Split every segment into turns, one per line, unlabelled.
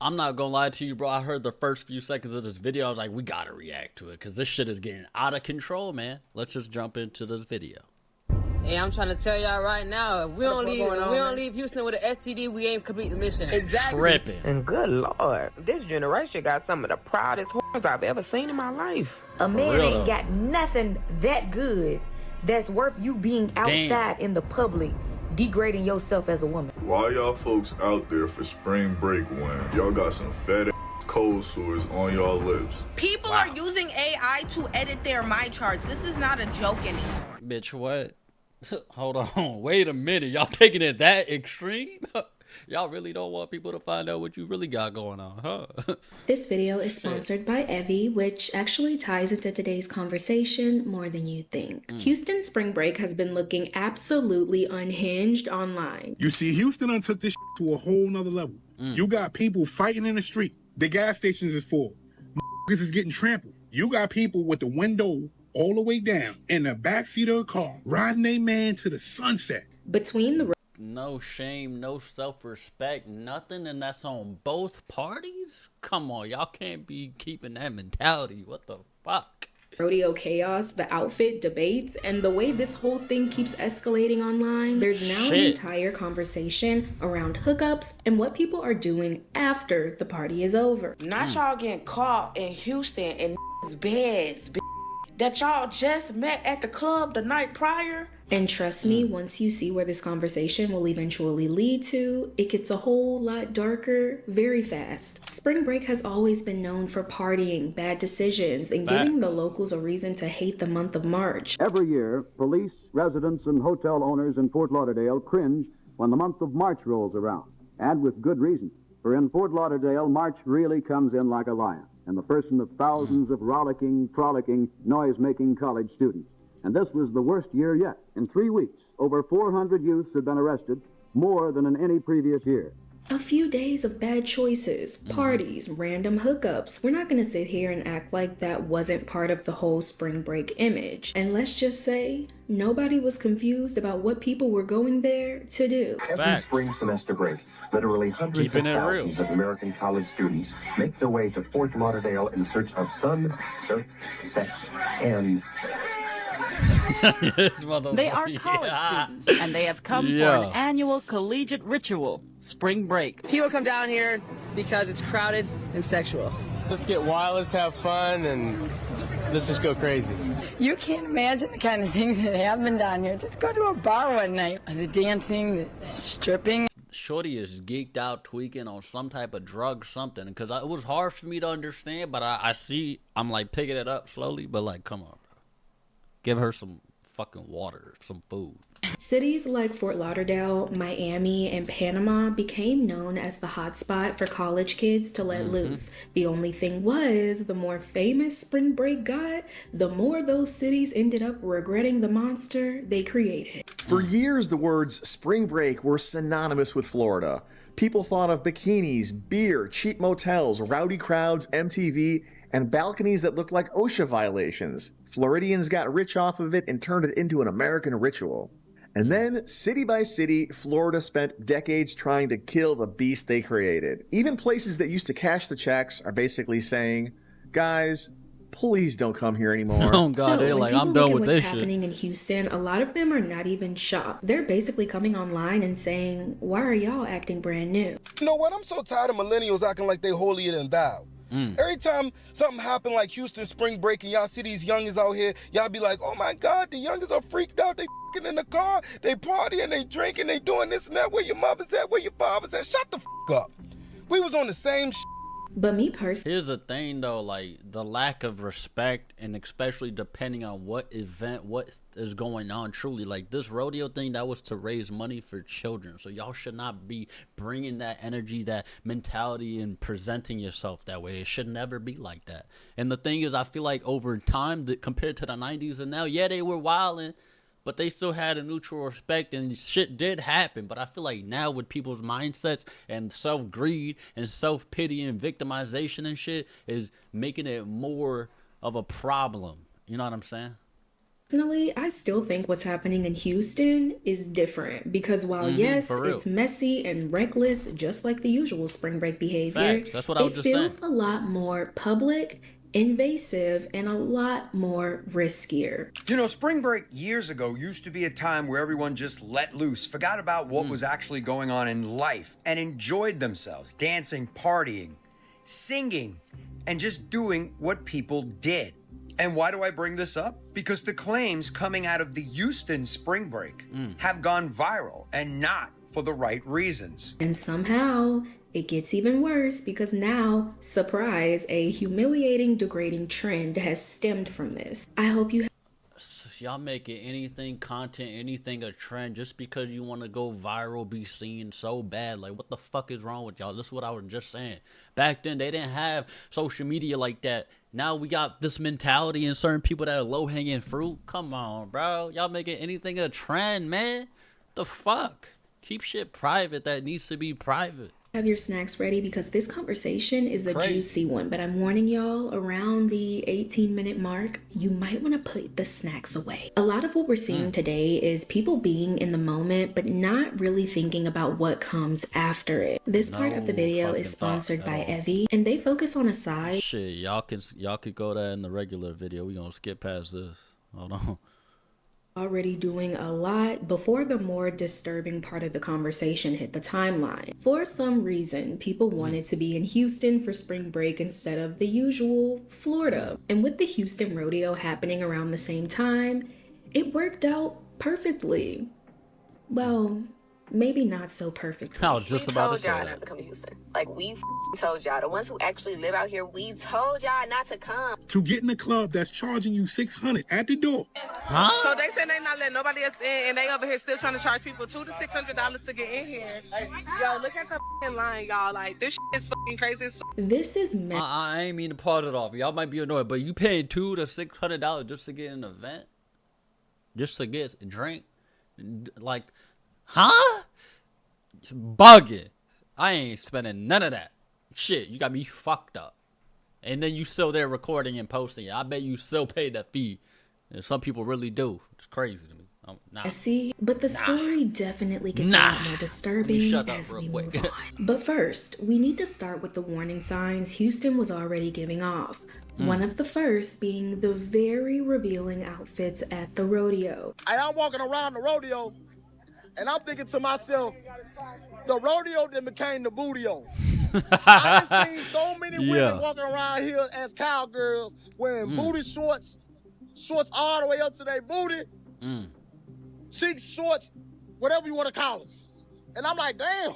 I'm not gonna lie to you, bro. I heard the first few seconds of this video. I was like, we gotta react to it because this shit is getting out of control, man. Let's just jump into this video.
Hey, I'm trying to tell y'all right now, if we don't leave Houston with an STD, we ain't complete the mission.
Exactly. Tripping.
And good Lord, this generation got some of the proudest whores I've ever seen in my life.
A man ain't got nothing that good that's worth you being outside in the public, degrading yourself as a woman.
Why y'all folks out there for spring break when y'all got some fat ass cold sores on y'all lips?
People are using AI to edit their my charts. This is not a joke anymore.
Bitch, what? Hold on. Wait a minute. Y'all taking it that extreme? Y'all really don't want people to find out what you really got going on, huh?
This video is sponsored by Evie, which actually ties into today's conversation more than you think. Houston spring break has been looking absolutely unhinged online.
You see, Houston done took this to a whole nother level. You got people fighting in the street. The gas stations is full. This is getting trampled. You got people with the window all the way down in the backseat of a car, riding a man to the sunset.
Between the
no shame, no self-respect, nothing, and that's on both parties? Come on, y'all can't be keeping that mentality. What the fuck?
rodeo chaos, the outfit debates, and the way this whole thing keeps escalating online, there's now an entire conversation around hookups and what people are doing after the party is over.
Not y'all getting caught in Houston in beds that y'all just met at the club the night prior.
And trust me, once you see where this conversation will eventually lead to, it gets a whole lot darker very fast. Spring break has always been known for partying, bad decisions, and giving the locals a reason to hate the month of March.
Every year, police, residents, and hotel owners in Fort Lauderdale cringe when the month of March rolls around, and with good reason. For in Fort Lauderdale, March really comes in like a lion, in the person of thousands of rollicking, frolicking, noise-making college students. And this was the worst year yet. In 3 weeks, over 400 youths had been arrested, more than in any previous year.
A few days of bad choices, parties, random hookups. We're not gonna sit here and act like that wasn't part of the whole spring break image. And let's just say, nobody was confused about what people were going there to do.
Every spring semester break, literally hundreds of thousands of American college students make their way to Fort Lauderdale in search of sun, surf, sex, and...
They are college students, and they have come for an annual collegiate ritual, spring break.
People come down here because it's crowded and sexual.
Let's get wild, let's have fun, and let's just go crazy.
You can't imagine the kind of things that happen down here. Just go to a bar one night. The dancing, the stripping.
Shorty is geeked out, tweaking on some type of drug, something. Because it was hard for me to understand, but I'm like picking it up slowly, but like, come on, bro. Give her some fucking water, some food.
Cities like Fort Lauderdale, Miami, and Panama became known as the hotspot for college kids to let loose. The only thing was, the more famous spring break got, the more those cities ended up regretting the monster they created.
For years, the words spring break were synonymous with Florida. People thought of bikinis, beer, cheap motels, rowdy crowds, MTV, and balconies that looked like OSHA violations. Floridians got rich off of it and turned it into an American ritual. And then, city by city, Florida spent decades trying to kill the beast they created. Even places that used to cash the checks are basically saying, guys, please don't come here anymore.
Oh God, they're like, I'm done with this shit.
What's happening in Houston, a lot of them are not even shocked. They're basically coming online and saying, why are y'all acting brand new?
You know what? I'm so tired of millennials acting like they holier than thou. Every time something happen like Houston spring break and y'all see these youngins out here, y'all be like, oh my God, the youngins are freaked out. They f***ing in the car, they partying, they drinking, they doing this and that. Where your mother's at, where your father's at. Shut the f*** up. We was on the same shit.
But me personally,
here's the thing though, like the lack of respect, and especially depending on what event, what is going on, truly, like this rodeo thing, that was to raise money for children. So y'all should not be bringing that energy, that mentality, and presenting yourself that way. It should never be like that. And the thing is, I feel like over time, that compared to the 90s and now, yeah, they were wilding, but they still had a neutral respect, and shit did happen. But I feel like now with people's mindsets and self-greed and self-pity and victimization and shit is making it more of a problem. You know what I'm saying?
Personally, I still think what's happening in Houston is different because while yes, it's messy and reckless, just like the usual spring break behavior,
Facts. That's what I was just saying.
It feels a lot more public, invasive, and a lot more riskier.
You know, spring break years ago used to be a time where everyone just let loose, forgot about what was actually going on in life, and enjoyed themselves, dancing, partying, singing, and just doing what people did. And why do I bring this up? Because the claims coming out of the Houston spring break have gone viral, and not for the right reasons.
And somehow it gets even worse because now, surprise, a humiliating, degrading trend has stemmed from this. I hope you
y'all making anything content, anything a trend just because you want to go viral, be seen so bad. Like, what the fuck is wrong with y'all? This is what I was just saying. Back then, they didn't have social media like that. Now we got this mentality in certain people that are low-hanging fruit. Come on, bro. Y'all making anything a trend, man. The fuck? Keep shit private that needs to be private.
Have your snacks ready because this conversation is a juicy one, but I'm warning y'all, around the 18-minute mark, you might want to put the snacks away. A lot of what we're seeing today is people being in the moment, but not really thinking about what comes after it. This part of the video is sponsored by Evie, and they focus on a side.
Shit, y'all could go there in the regular video. We gonna skip past this. Hold on.
Already doing a lot before the more disturbing part of the conversation hit the timeline. For some reason, people wanted to be in Houston for spring break instead of the usual Florida. And with the Houston rodeo happening around the same time, it worked out perfectly. Well, maybe not so perfectly.
I was just about to say
y'all not to come to Houston. Like, we told y'all, the ones who actually live out here, we told y'all not to come.
To get in a club that's charging you $600 at the door.
Huh? So they say they not letting nobody else in, and they over here still trying to charge people $200 to $600 to get in here. Yo, look at the line, y'all. Like, this shit is fucking crazy as fuck.
This is
I ain't mean to pause it off. Y'all might be annoyed, but you paying $200 to $600 just to get an event, just to get a drink, like, huh? Bugging. I ain't spending none of that. Shit, you got me fucked up. And then you still there recording and posting it. I bet you still pay that fee. And some people really do. It's crazy to me. Nah.
See, but the story definitely gets a lot more disturbing as we move on. But first, we need to start with the warning signs Houston was already giving off. One of the first being the very revealing outfits at the rodeo.
I'm walking around the rodeo, and I'm thinking to myself, the rodeo then became the bootio. I've seen so many women walking around here as cowgirls wearing booty shorts all the way up to their booty, cheek shorts, whatever you want to call them. And I'm like, damn,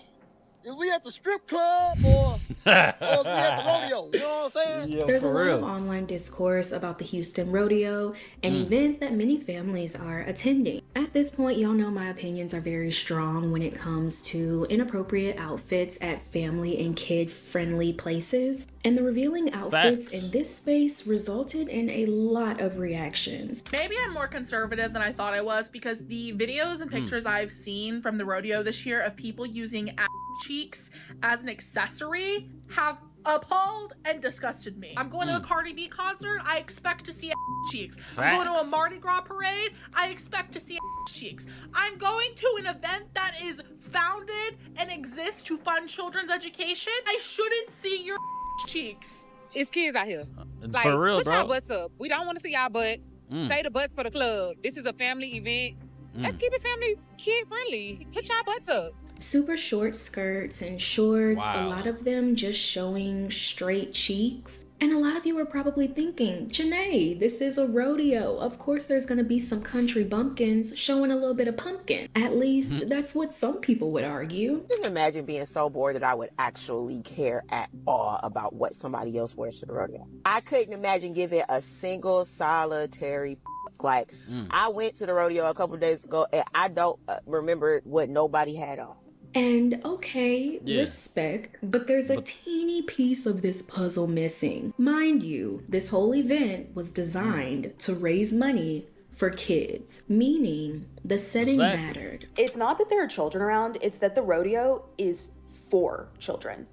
is we at the strip club or is we at the rodeo? You know what I'm saying?
There's a lot of online discourse about the Houston rodeo, an event that many families are attending. At this point, y'all know my opinions are very strong when it comes to inappropriate outfits at family and kid-friendly places. And the revealing outfits in this space resulted in a lot of reactions.
Maybe I'm more conservative than I thought I was because the videos and pictures I've seen from the rodeo this year of people using ass cheeks as an accessory have appalled and disgusted me. I'm going to a Cardi B concert, I expect to see ass cheeks. I'm going to a Mardi Gras parade, I expect to see ass cheeks. I'm going to an event that is founded and exists to fund children's education. I shouldn't see your ass cheeks.
It's kids out here. Like,
for real,
put
bro.
y'all butts up. We don't want to see y'all butts. Say the butts for the club. This is a family event. Let's keep it family kid friendly. Put y'all butts up.
Super short skirts and shorts, a lot of them just showing straight cheeks. And a lot of you are probably thinking, Janae, this is a rodeo. Of course there's gonna be some country bumpkins showing a little bit of pumpkin. At least that's what some people would argue.
I can imagine being so bored that I would actually care at all about what somebody else wears to the rodeo. I couldn't imagine giving a single solitary like, I went to the rodeo a couple of days ago and I don't remember what nobody had on.
And okay, respect, but there's a teeny piece of this puzzle missing. Mind you, this whole event was designed to raise money for kids, meaning the setting mattered.
It's not that there are children around, it's that the rodeo is for children.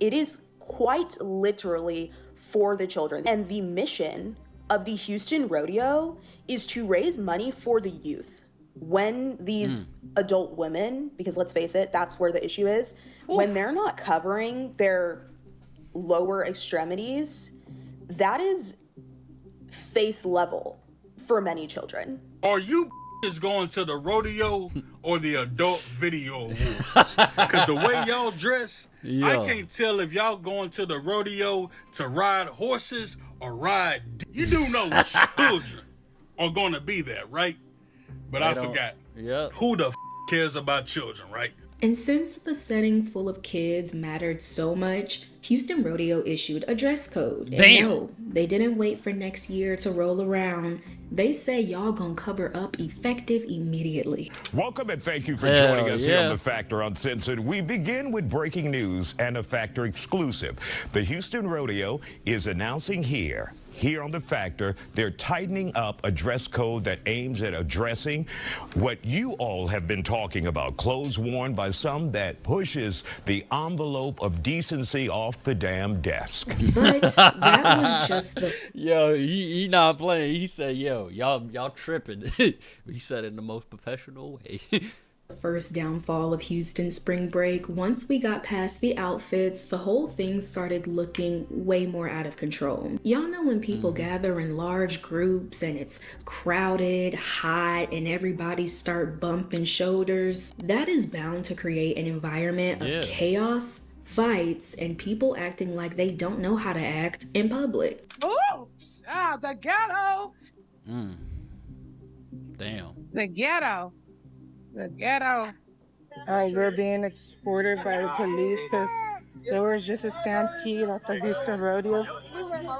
It is quite literally for the children. And the mission of the Houston rodeo is to raise money for the youth. When these adult women, because let's face it, that's where the issue is, when they're not covering their lower extremities, that is face level for many children.
Are you is going to the rodeo or the adult video awards? Because the way y'all dress, I can't tell if y'all going to the rodeo to ride horses or ride. You do know children are going to be there, right? But I forgot. Who the cares about children, right?
And since the setting full of kids mattered so much, Houston Rodeo issued a dress code. And no, they didn't wait for next year to roll around. They say y'all gonna cover up effective immediately.
Welcome and thank you for joining us here on The Factor Uncensored. We begin with breaking news and a Factor exclusive. The Houston Rodeo is announcing here on The Factor, they're tightening up a dress code that aims at addressing what you all have been talking about, clothes worn by some that pushes the envelope of decency off the damn desk.
But that was just the...
Yo, he not playing. He said, yo, y'all tripping. He said it in the most professional way.
First downfall of Houston spring break. Once we got past the outfits, the whole thing started looking way more out of control. Y'all know when people gather in large groups and it's crowded, hot, and everybody start bumping shoulders? That is bound to create an environment of chaos, fights, and people acting like they don't know how to act in public.
Oh, the ghetto.
Damn.
The ghetto. The ghetto.
We're being exported by the police because there was just a stampede at the Houston Rodeo.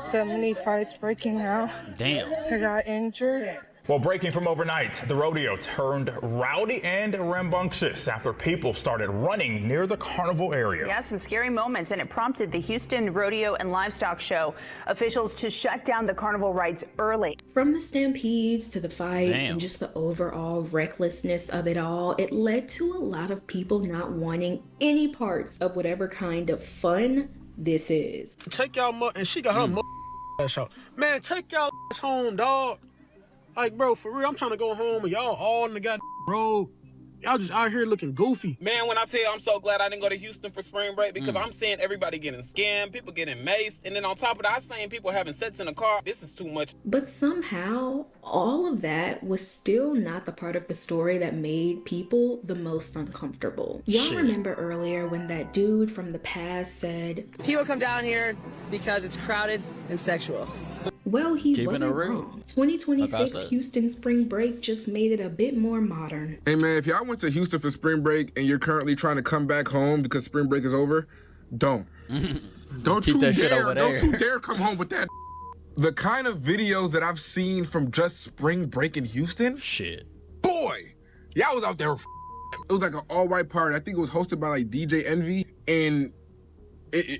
So many fights breaking out.
Damn.
I got injured.
Well, breaking from overnight, the rodeo turned rowdy and rambunctious after people started running near the carnival area.
Yeah, some scary moments, and it prompted the Houston Rodeo and Livestock Show officials to shut down the carnival rides early.
From the stampedes to the fights and just the overall recklessness of it all, it led to a lot of people not wanting any parts of whatever kind of fun this is.
Take y'all and she got her ass out. Man, take y'all ass home, dog. Like, bro, for real, I'm trying to go home and y'all all in the goddamn road. Y'all just out here looking goofy.
Man, when I tell you I'm so glad I didn't go to Houston for spring break because I'm seeing everybody getting scammed, people getting maced, and then on top of that, I'm seeing people having sex in the car. This is too much.
But somehow, all of that was still not the part of the story that made people the most uncomfortable. Y'all remember earlier when that dude from the past said,
People come down here because it's crowded and sexual.
Well, he wasn't wrong. 2026 Houston spring break just made it a bit more modern.
Hey man, if y'all went to Houston for spring break and you're currently trying to come back home because spring break is over, don't you dare come home with that. The kind of videos that I've seen from just spring break in Houston, boy, y'all was out there. It was like an all-white party. I think it was hosted by like DJ Envy, and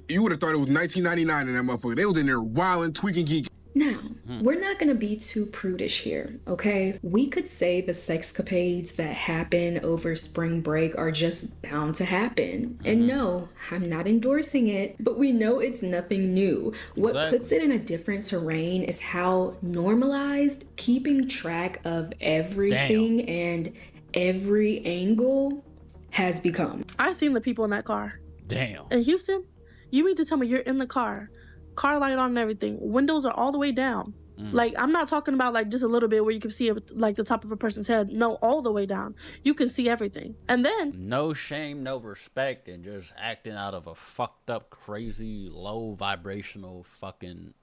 you would have thought it was 1999 in that motherfucker. They was in there wilding, tweaking, geeking.
Now, we're not gonna be too prudish here, okay? We could say the sexcapades that happen over spring break are just bound to happen. And no, I'm not endorsing it, but we know it's nothing new. What puts it in a different terrain is how normalized keeping track of everything and every angle has become.
I've seen the people in that car.
Damn.
In Houston, you mean to tell me you're in the car light on and everything, windows are all the way down. Like, I'm not talking about like just a little bit where you can see like the top of a person's head. No, all the way down. You can see everything. And then
no shame, no respect, and just acting out of a fucked up, crazy, low vibrational fucking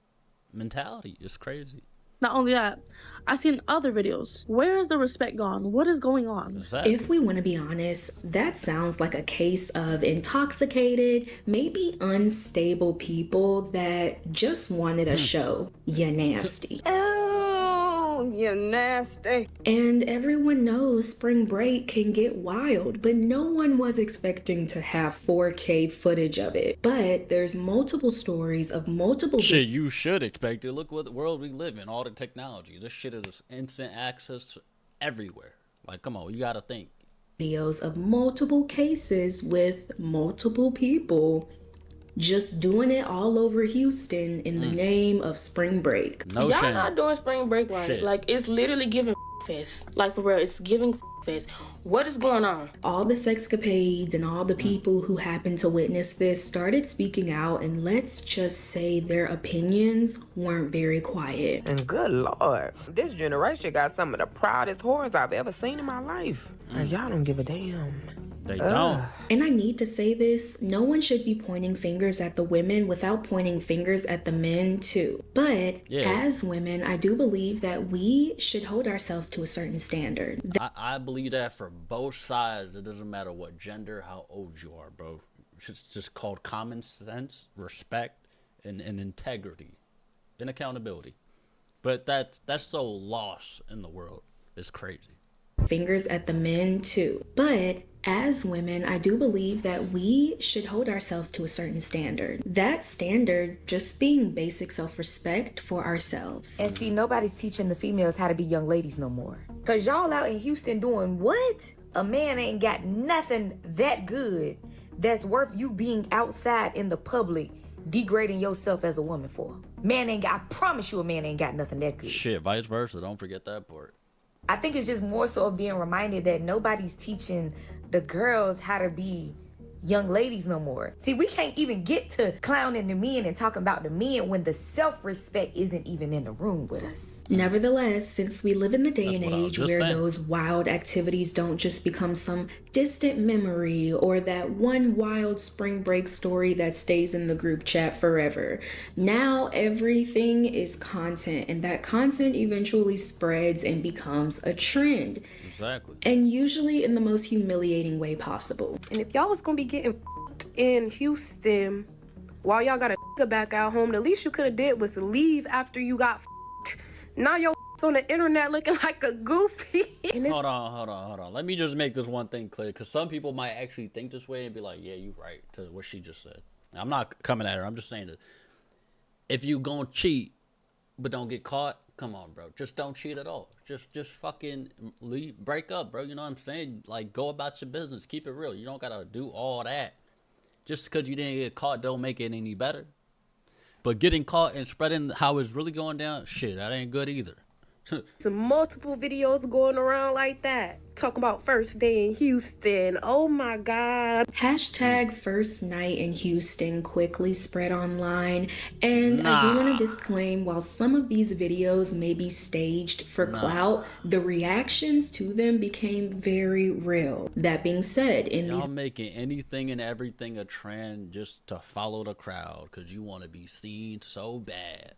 mentality. It's crazy.
Not only that, I've seen other videos. Where is the respect gone? What is going on?
Exactly.
If we want to be honest, that sounds like a case of intoxicated, maybe unstable people that just wanted a show. You nasty.
Oh, you nasty.
And everyone knows spring break can get wild, but no one was expecting to have 4K footage of it. But there's multiple stories of multiple
shit you should expect it. Look what the world we live in, all the technology. This shit is instant access everywhere. Like, come on, you gotta think.
Videos of multiple cases with multiple people just doing it all over Houston in the name of spring break.
Y'all not doing spring break right.
Shit.
Like, it's literally giving fest. Like, for real, it's giving fest. What is going on?
All the sexcapades and all the people who happened to witness this started speaking out, and let's just say their opinions weren't very quiet.
And good Lord, this generation got some of the proudest whores I've ever seen in my life. Like, y'all don't give a damn.
They don't.
And I need to say this, no one should be pointing fingers at the women without pointing fingers at the men too. But as women, I do believe that we should hold ourselves to a certain standard.
I believe that for both sides. It doesn't matter what gender, how old you are, bro. It's just called common sense, respect, and integrity, and accountability. But that's so lost in the world. It's crazy.
Fingers at the men too. But as women, I do believe that we should hold ourselves to a certain standard. That standard just being basic self-respect for ourselves.
And see, nobody's teaching the females how to be young ladies no more. Cause y'all out in Houston doing what? A man ain't got nothing that good that's worth you being outside in the public degrading yourself as a woman for. Man ain't got, I promise you a man ain't got nothing that good.
Shit, vice versa. Don't forget that part.
I think it's just more so of being reminded that nobody's teaching the girls how to be young ladies no more. See, we can't even get to clowning the men and talking about the men when the self-respect isn't even in the room with us.
Nevertheless, since we live in the day and age where those wild activities don't just become some distant memory or that one wild spring break story that stays in the group chat forever, now everything is content, and that content eventually spreads and becomes a trend.
Exactly.
And usually in the most humiliating way possible.
And if y'all was gonna be getting in Houston while y'all got a back out home, the least you could have did was leave after you got now your on the internet looking like a goofy.
Hold on. Let me just make this one thing clear, because some people might actually think this way and be like, yeah, you right, to what she just said. I'm not coming at her. I'm just saying that if you gonna cheat but don't get caught, come on, bro. Just don't cheat at all. Just fucking leave, break up, bro. You know what I'm saying? Like, go about your business. Keep it real. You don't gotta do all that. Just because you didn't get caught don't make it any better. But getting caught and spreading how it's really going down, shit, that ain't good either.
Some multiple videos going around like that. Talking about first day in Houston. Oh my God.
Hashtag first night in Houston quickly spread online. And I do want to disclaim, while some of these videos may be staged for clout, the reactions to them became very real. That being said,
y'all making anything and everything a trend just to follow the crowd because you want to be seen so bad.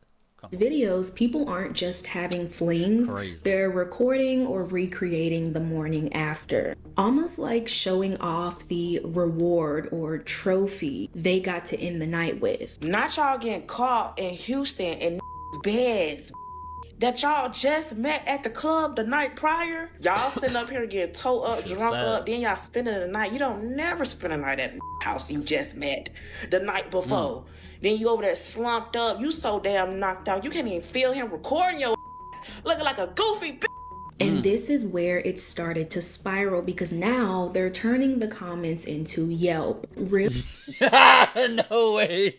Videos, people aren't just having flings, they're recording or recreating the morning after. Almost like showing off the reward or trophy they got to end the night with.
Not y'all getting caught in Houston in beds that y'all just met at the club the night prior. Y'all sitting up here getting towed up, drunk up, then y'all spending the night. You don't never spend a night at the house you just met the night before. Then you over there slumped up. You so damn knocked out. You can't even feel him recording your looking like a goofy bitch.
And this is where it started to spiral, because now they're turning the comments into Yelp. Real
no way.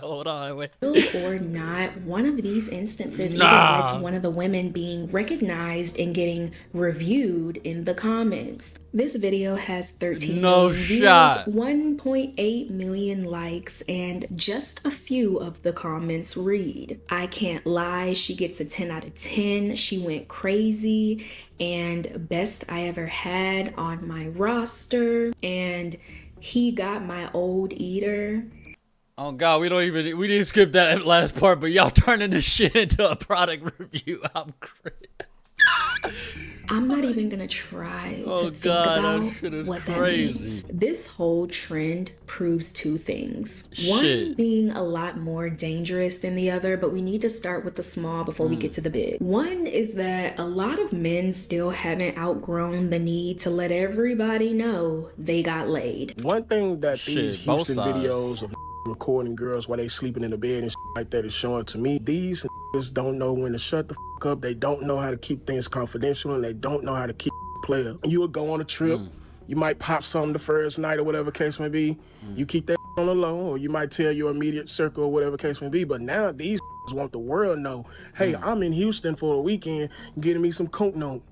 Hold on, wait.
Or not, one of these instances even led to one of the women being recognized and getting reviewed in the comments. This video has 13 million views, 1.8 million likes, and just a few of the comments read, "I can't lie, she gets a 10 out of 10. She went crazy," and "best I ever had on my roster," and "he got my old eater."
Oh God, we didn't skip that last part, but y'all turning this shit into a product review. I'm crazy.
I'm not even gonna try to think about what that means. This whole trend proves two things. One being a lot more dangerous than the other, but we need to start with the small before we get to the big. One is that a lot of men still haven't outgrown the need to let everybody know they got laid.
One thing that these Houston videos of recording girls while they sleeping in the bed and like that is showing to me, these don't know when to shut the up. They don't know how to keep things confidential, and they don't know how to keep player. You would go on a trip, you might pop something the first night or whatever case may be. You keep that on the low, or you might tell your immediate circle or whatever case may be. But now these want the world to know, hey, I'm in Houston for a weekend getting me some coke note.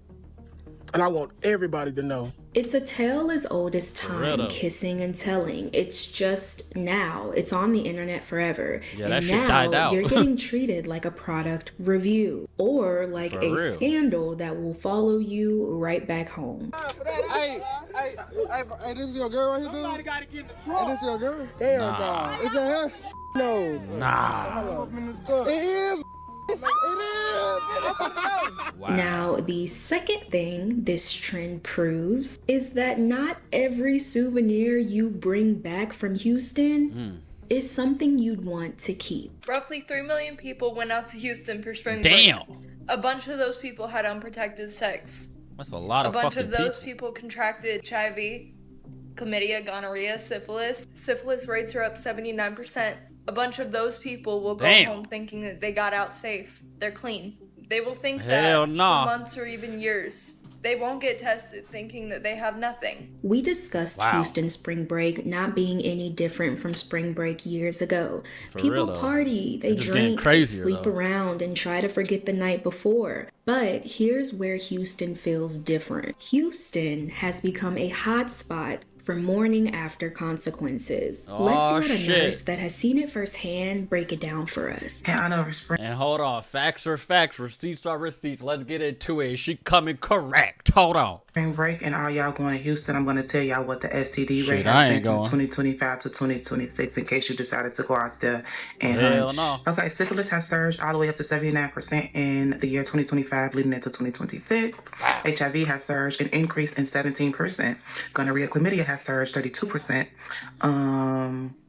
And I want everybody to know.
It's a tale as old as time, kissing and telling. It's just now. It's on the internet forever.
Yeah,
and
that shit
now
died out.
You're getting treated like a product review or like
For
a
real.
scandal that will follow you right back home.
Hey, this is your girl right here, dude? Somebody gotta get in the truck. Hey, this is your girl? Hell
Nah.
no. Is that her? No.
Nah.
It is.
Wow.
Now, the second thing this trend proves is that not every souvenir you bring back from Houston is something you'd want to keep.
Roughly 3 million people went out to Houston for spring
Damn.
break. A bunch of those people had unprotected sex.
That's a lot
A
of
bunch
fucking
of those
people.
people contracted HIV, chlamydia, gonorrhea, syphilis. Syphilis rates are up 79%. A bunch of those people will go
Damn.
home thinking that they got out safe. They're clean. They will think
Hell
that
nah.
for months or even years. They won't get tested thinking that they have nothing.
We discussed
Wow.
Houston spring break not being any different from spring break years ago.
For
People
real, though.
party, they
It's just getting
drink,
crazier,
they sleep
though.
around and try to forget the night before. But here's where Houston feels different. Houston has become a hotspot for morning after consequences.
Oh,
Let's let a
shit.
nurse that has seen it firsthand break it down for us.
And hold on, facts are facts, receipts are receipts. Let's get into it. She coming correct. Hold on.
Spring break and all y'all going to Houston, I'm going to tell y'all what the STD
Shit,
rate
I
has
ain't
been from
going.
2025 to 2026 in case you decided to go out there and
Hell
hunch.
no.
Okay, syphilis has surged all the way up to 79% in the year 2025 leading into 2026. HIV has surged and increased in 17%. Gonorrhea, chlamydia has surged 32%.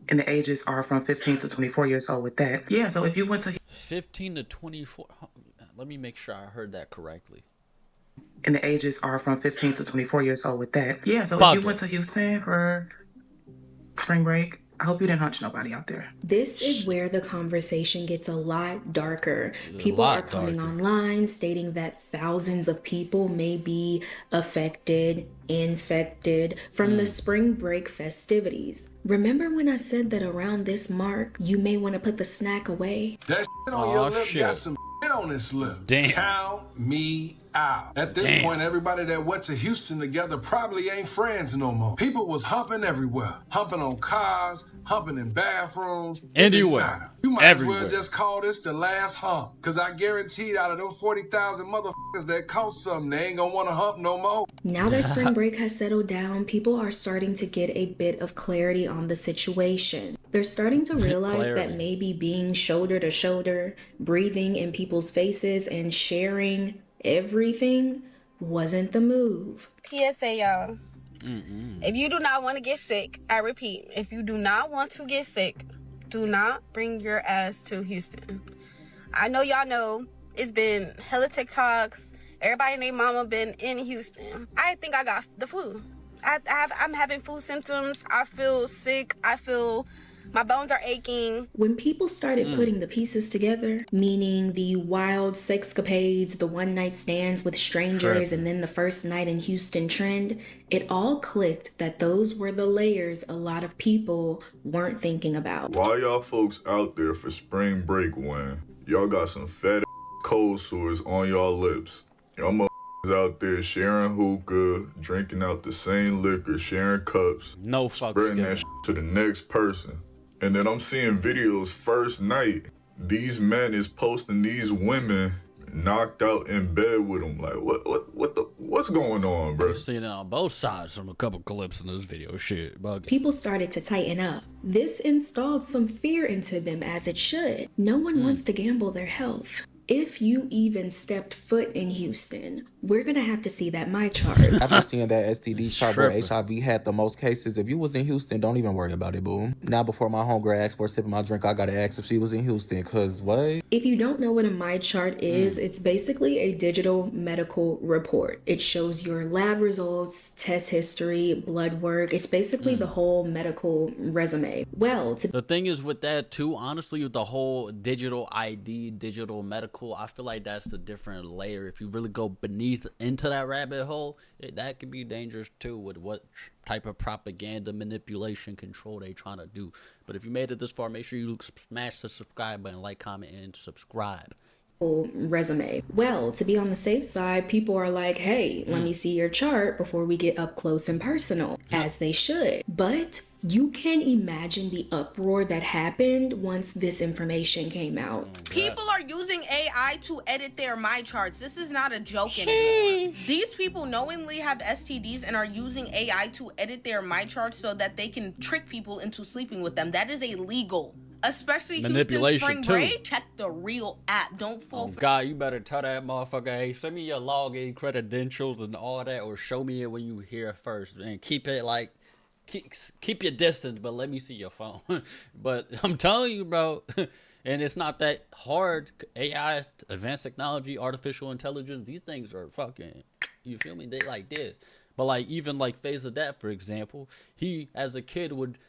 And the ages are from 15 to 24 years old with that. Yeah, so if you went to
15 to 24. Let me make sure I heard that correctly.
and the ages are from 15 to 24 years old with that. Yeah, so
Fuck
if you
it.
went to Houston for spring break, I hope you didn't hunch nobody out there.
This is where the conversation gets a lot darker. People
lot
are coming
darker.
online stating that thousands of people may be affected, infected from the spring break festivities. Remember when I said that around this mark, you may want to put the snack away?
That shit on your lip got some shit on its lip.
Damn.
Count me out. At this
Damn.
point, everybody that went to Houston together probably ain't friends no more. People was humping everywhere. Humping on cars, humping in bathrooms. It didn't
Anywhere.
matter. You might
Everywhere.
as well just call this the last hump. Cause I guaranteed out of those 40,000 motherfuckers that caught something, they ain't gonna wanna hump no more.
Now that spring break has settled down, people are starting to get a bit of clarity on the situation. They're starting to realize that maybe being shoulder to shoulder, breathing in people's faces, and sharing everything wasn't the move.
PSA, y'all. If you do not want to get sick, I repeat, if you do not want to get sick, do not bring your ass to Houston. I know y'all know it's been hella TikToks. Everybody and their mama been in Houston. I think I got the flu. I'm having flu symptoms. I feel sick. I feel my bones are aching.
When people started putting the pieces together, meaning the wild sexcapades, the one-night stands with strangers, and then the first night in Houston trend, it all clicked that those were the layers a lot of people weren't thinking about.
Why y'all folks out there for spring break when y'all got some fat cold sores on y'all lips? Y'all motherfuckers out there sharing hookah, drinking out the same liquor, sharing cups,
no fucking
spreading that to the next person. And then I'm seeing videos first night. These men is posting these women knocked out in bed with them. Like, what's going on, bro?
I've seen it on both sides from a couple clips in this video. Shit, bugging.
People started to tighten up. This installed some fear into them, as it should. No one wants to gamble their health. If you even stepped foot in Houston, we're gonna have to see that my chart.
After seeing that STD chart where HIV had the most cases, if you was in Houston, don't even worry about it, boo. Now before my homegirl asked for a sip of my drink, I gotta ask if she was in Houston, cause what?
If you don't know what a my chart is, it's basically a digital medical report. It shows your lab results, test history, blood work. It's basically the whole medical resume. Well,
the thing is with that too, honestly, with the whole digital ID, digital medical, I feel like that's a different layer. If you really go beneath teeth into that rabbit hole, that could be dangerous too with what type of propaganda, manipulation, control they trying to do. But if you made it this far, make sure you smash the subscribe button, like, comment, and subscribe.
Resume. Well, to be on the safe side, people are like, hey, let me see your chart before we get up close and personal, as they should. But you can imagine the uproar that happened once this information came out.
People are using AI to edit their my charts. This is not a joke anymore. These people knowingly have STDs and are using AI to edit their my charts so that they can trick people into sleeping with them. That is illegal. Especially Houston Spring Break. Check the real app. Don't fall for
God, you better tell that motherfucker, hey, send me your login credentials and all that, or show me it when you hear it first. And keep it like, keep your distance, but let me see your phone. But I'm telling you, bro, and it's not that hard. AI, advanced technology, artificial intelligence, these things are fucking, you feel me? They like this. But like, even like Phase of That, for example, he, as a kid, would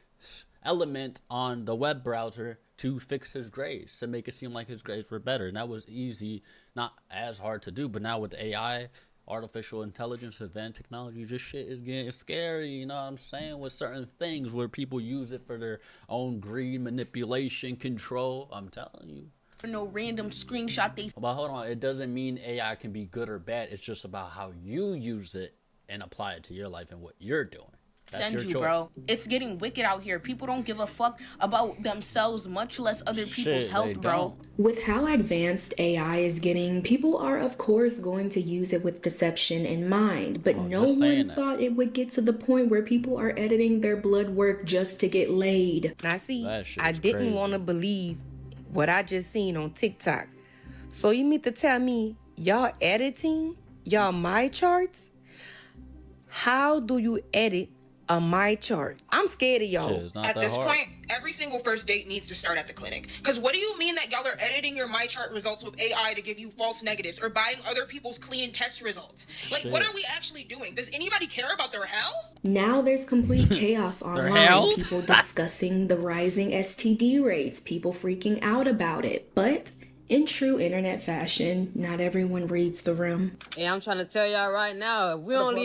element on the web browser to fix his grades, to make it seem like his grades were better. And that was easy, not as hard to do. But now with AI, artificial intelligence, advanced technology, this shit is getting scary, you know what I'm saying? With certain things where people use it for their own greed, manipulation, control. I'm telling you.
no random screenshot they.
But hold on, it doesn't mean AI can be good or bad. It's just about how you use it and apply it to your life and what you're doing.
Send you, bro. It's getting wicked out here. People don't give a fuck about themselves, much less other people's health, bro.
With how advanced AI is getting, people are of course going to use it with deception in mind, but no one thought it would get to the point where people are editing their blood work just to get laid.
I see. I didn't want to believe what I just seen on TikTok. So you mean to tell me y'all editing y'all my charts? How do you edit a my chart? I'm scared of y'all.
At this point, every single first date needs to start at the clinic. Because what do you mean that y'all are editing your my chart results with AI to give you false negatives or buying other people's clean test results? Like, what are we actually doing? Does anybody care about their health?
Now there's complete chaos online. People discussing the rising STD rates, people freaking out about it. But in true internet fashion, not everyone reads the room.
Hey, I'm trying to tell y'all right now, if we don't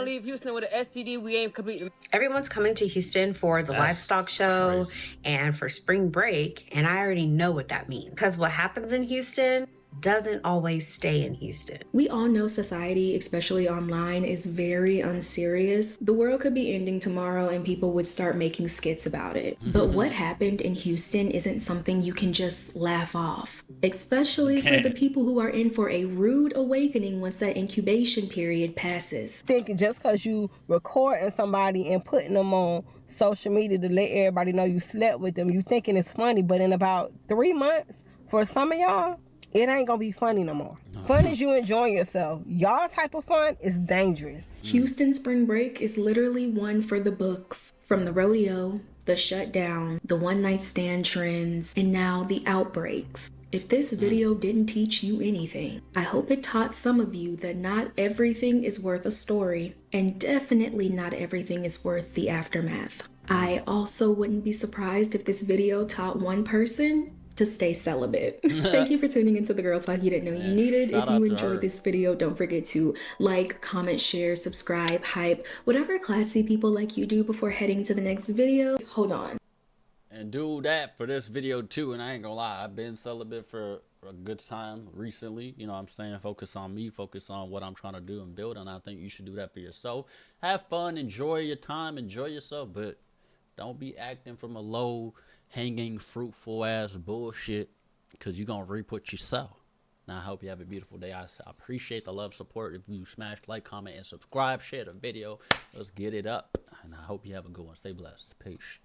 leave Houston with an STD, we ain't complete.
Everyone's coming to Houston for the livestock show and for spring break, and I already know what that means. Because what happens in Houston doesn't always stay in Houston.
We all know society, especially online, is very unserious. The world could be ending tomorrow and people would start making skits about it. But what happened in Houston isn't something you can just laugh off, especially for the people who are in for a rude awakening once that incubation period passes.
Thinking just because you recording somebody and putting them on social media to let everybody know you slept with them, you thinking it's funny, but in about 3 months, for some of y'all, it ain't gonna be funny no more. Fun is you enjoying yourself. Y'all type of fun is dangerous.
Houston spring break is literally one for the books. From the rodeo, the shutdown, the one-night stand trends, and now the outbreaks. If this video didn't teach you anything, I hope it taught some of you that not everything is worth a story, and definitely not everything is worth the aftermath. I also wouldn't be surprised if this video taught one person to stay celibate. Thank you for tuning into the Girl Talk you didn't know you needed. If you enjoyed this video, don't forget to like, comment, share, subscribe, hype, whatever classy people like you do before heading to the next video. Hold on.
And do that for this video too. And I ain't gonna lie, I've been celibate for a good time recently. You know what I'm saying? Focus on me, focus on what I'm trying to do and build. And I think you should do that for yourself. Have fun, enjoy your time, enjoy yourself, but don't be acting from a low hanging fruitful ass bullshit, because you're gonna reap what you sow. Now I hope you have a beautiful day. I appreciate the love, support. If you smash like, comment, and subscribe, share the video, let's get it up. And I hope you have a good one. Stay blessed. Peace.